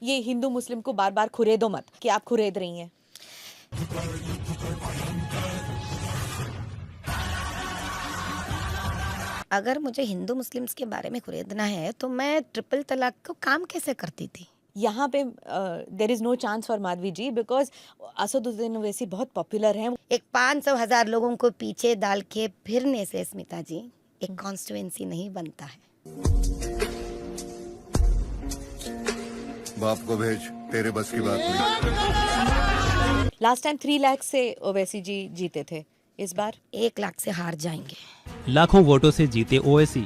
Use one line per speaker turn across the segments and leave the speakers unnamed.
ये हिंदू मुस्लिम को बार बार खुरेदो मत कि आप खुरेद रही हैं।
अगर मुझे हिंदू मुस्लिम्स के बारे में खुरेदना है तो मैं ट्रिपल तलाक को काम कैसे करती थी?
यहाँ पे there is no chance for Madhavi ji because Asaduddin Owaisi बहुत पॉपुलर हैं।
एक 500,000 लोगों को पीछे डाल के फिरने से स्मिता जी एक कॉन्स्टिट्यूएंसी नहीं बनता है।
बाप को भेज, तेरे बस की बात नहीं।
लास्ट टाइम 3 लाख से ओवैसी जी जीते थे, इस बार
1 लाख से हार जाएंगे।
लाखों वोटों से जीते ओवैसी,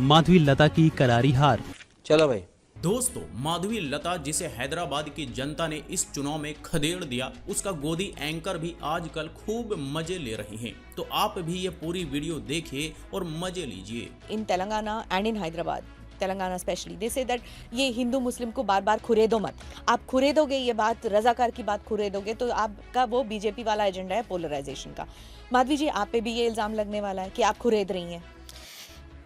माधवी लता की करारी हार।
चलो भाई।
दोस्तों, माधवी लता जिसे हैदराबाद की जनता ने इस चुनाव में खदेड़ दिया, उसका गोदी एंकर भी आजकल खूब मजे ले रही हैं। तो आप भी ये पूरी वीडियो देखिए और मजे लीजिए।
In Telangana and in Hyderabad, Telangana specially, they say that ये हिंदू मुस्लिम को बार बार खुरेदो मत। आप खुरेदोगे ये बात, रजाकार की बात खुरेदोगे तो आपका वो बीजेपी वाला एजेंडा है पोलराइजेशन का। माधवी जी, आप पे भी ये इल्जाम लगने वाला है कि आप खुरेद रही हैं।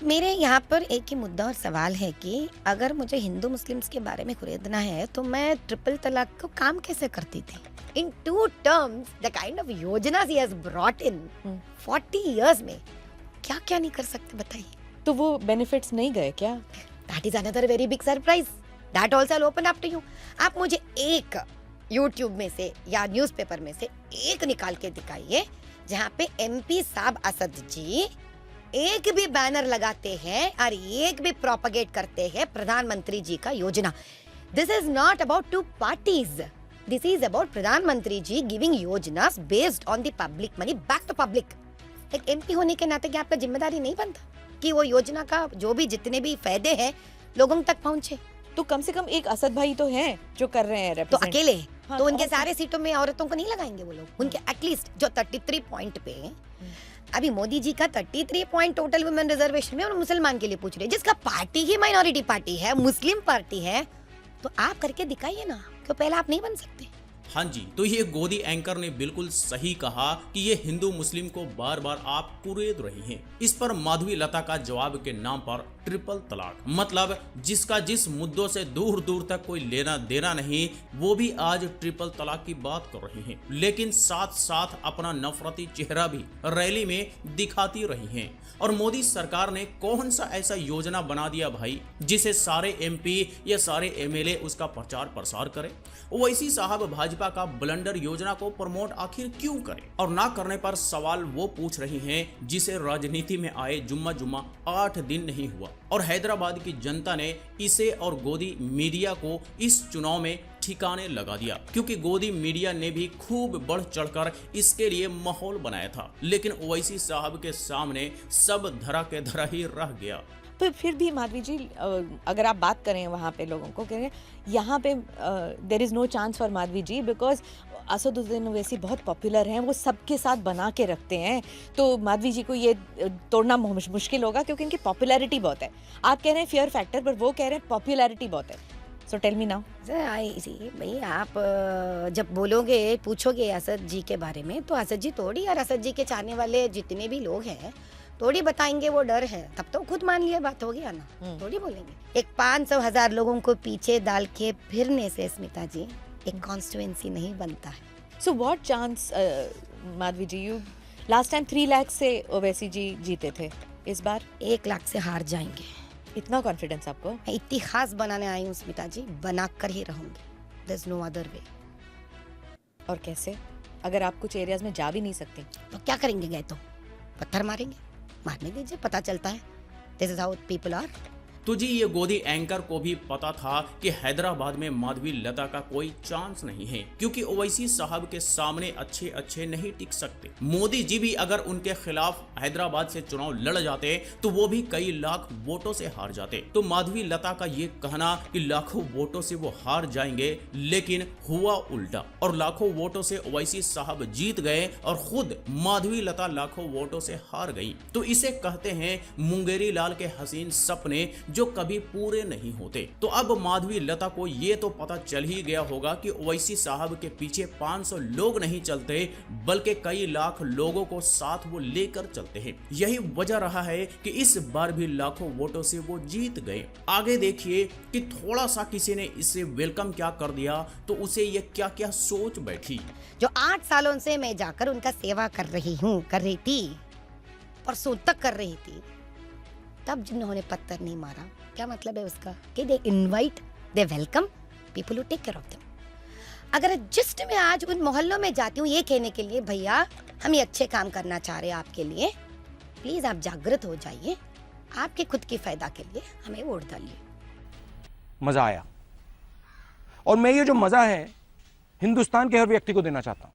मेरे यहाँ पर एक ही मुद्दा और सवाल है कि अगर मुझे हिंदू मुस्लिम्स के बारे में खुरेदना है तो मैं ट्रिपल तलाक को काम कैसे करती थी? इन 2 terms, the kind of योजना he has brought in 40 years में क्या क्या नहीं कर सकते बताइए।
तो वो बेनिफिट्स नहीं गए क्या?
That is another very big surprise. That also I'll open up to you. आप मुझे एक YouTube में से या न्यूज़पेपर में से एक निकाल के दिखाइए जहाँ पे MP साहब असद जी एक भी बैनर लगाते हैं और एक भी प्रोपगेट करते हैं प्रधानमंत्री जी का योजना। This is not about 2 parties. This is about प्रधानमंत्री जी गिविंग योजनास based on the public money back to public. एक एमपी होने के नाते क्या आपका जिम्मेदारी नहीं बनता कि वो योजना का जो भी जितने भी फायदे हैं लोगों तक पहुंचे?
तो कम से कम एक असद भाई तो हैं जो कर रहे हैं
तो
represent।
अकेले
हाँ,
तो उनके
और
सारे सीटों में औरतों को नहीं लगाएंगे वो लोग। उनके एटलीस्ट जो 33 पॉइंट पे अभी मोदी जी का 33 पॉइंट टोटल वुमेन रिजर्वेशन में और मुसलमान के लिए पूछ रहे हैं, जिसका पार्टी ही माइनॉरिटी पार्टी है, मुस्लिम पार्टी है। तो आप करके दिखाइए ना, क्यों पहले आप नहीं बन सकते?
हाँ जी, तो ये गोदी एंकर ने बिल्कुल सही कहा कि ये हिंदू मुस्लिम को बार बार आप कुरेद रही हैं। इस पर माधवी लता का जवाब के नाम पर ट्रिपल तलाक, मतलब जिसका जिस मुद्दों से दूर दूर तक कोई लेना देना नहीं, वो भी आज ट्रिपल तलाक की बात कर रही हैं, लेकिन साथ साथ अपना नफरती चेहरा भी रैली में दिखाती रही हैं। और मोदी सरकार ने कौन सा ऐसा योजना बना दिया भाई जिसे सारे MP या सारे MLA उसका प्रचार प्रसार करें? ओवैसी साहब भाजपा का ब्लंडर योजना को प्रमोट आखिर क्यों करें? और ना करने पर सवाल वो पूछ रही हैं जिसे राजनीति में आए जुम्मा 8 दिन नहीं हुआ और हैदराबाद की जनता ने इसे और गोदी मीडिया को इस चुनाव में ठिकाने लगा दिया, क्योंकि गोदी मीडिया ने भी खूब बढ़ चढ़कर इसके लिए माहौल बनाया था। लेकिन ओवैसी साहब के सामने सब धरा के धरा ही रह गया।
तो फिर भी माधवी जी, अगर आप बात करें वहाँ पे लोगों को कहें, यहाँ पे there is no chance for Madhavi ji because Asaduddin Owaisi बहुत पॉपुलर हैं, वो सबके साथ बना के रखते हैं। तो माधवी जी को ये तोड़ना मुश्किल होगा क्योंकि इनकी पॉपुलैरिटी बहुत है। आप कह रहे हैं फियर फैक्टर, पर वो कह रहे हैं पॉपुलैरिटी बहुत है। So tell me now.
भाई आप जब बोलोगे, पूछोगे असद जी के बारे में, तो असद जी थोड़ी, और असद जी के चाहने वाले जितने भी लोग हैं थोड़ी बताएंगे वो डर है, तब तो खुद मान लिया, बात हो गया ना, थोड़ी बोलेंगे। एक 500,000 लोगों को पीछे डाल के फिरने से स्मिता जी एक कॉन्स्टिट्यूएंसी नहीं बनता है।
So what chance Madhavi ji, you last time 3 lakh से ओवैसी जी जीते थे, इस बार
1 लाख से हार जाएंगे।
इतना कॉन्फिडेंस आपको?
मैं इतिहास बनाने आई हूँ स्मिता जी, बना कर ही रहूंगी। There is no other way.
और कैसे, अगर आप कुछ एरियाज में जा भी नहीं सकते
तो क्या करेंगे? गए तो पत्थर मारेंगे, मारने दीजिए, पता चलता है। This is how people are.
तो जी, ये गोदी एंकर को भी पता था कि हैदराबाद में माधवी लता का कोई चांस नहीं है, क्योंकि ओवैसी साहब के सामने अच्छे नहीं टिक सकते। मोदी जी भी अगर उनके खिलाफ हैदराबाद से चुनाव लड़ जाते तो वो भी कई लाख वोटों से हार जाते। तो माधवी लता का ये कहना कि लाखों वोटों से वो हार जाएंगे, लेकिन हुआ उल्टा, और लाखों वोटों से ओवैसी साहब जीत गए और खुद माधवी लता लाखों वोटों से हार गई। तो इसे कहते हैं मुंगेरी लाल के हसीन सपने, जो कभी पूरे नहीं होते। तो अब माधवी लता को ये तो पता चल ही गया होगा कि ओवैसी साहब के पीछे 500 लोग नहीं चलते, बल्कि कई लाख लोगों को साथ वो लेकर चलते हैं। यही वजह रहा है कि इस बार भी लाखों वोटों से वो जीत गए। आगे देखिए कि थोड़ा सा किसी ने इसे वेलकम क्या कर दिया तो उसे ये क्या क्या सोच बैठी।
जो 8 सालों से मैं जाकर उनका सेवा कर रही थी, परसों तक कर रही थी, तब जिन्होंने पत्थर नहीं मारा, क्या मतलब है उसका? कि they invite, they welcome people who take care of them. अगर जस्ट मैं आज उन मोहल्लों में जाती हूँ ये कहने के लिए, भैया हम ये अच्छे काम करना चाह रहे हैं आपके लिए, प्लीज आप जागृत हो जाइए, आपके खुद की फायदा के लिए हमें वोट डालिए।
मजा आया, और मैं ये जो मजा है हिंदुस्तान के हर व्यक्ति को देना चाहता हूं।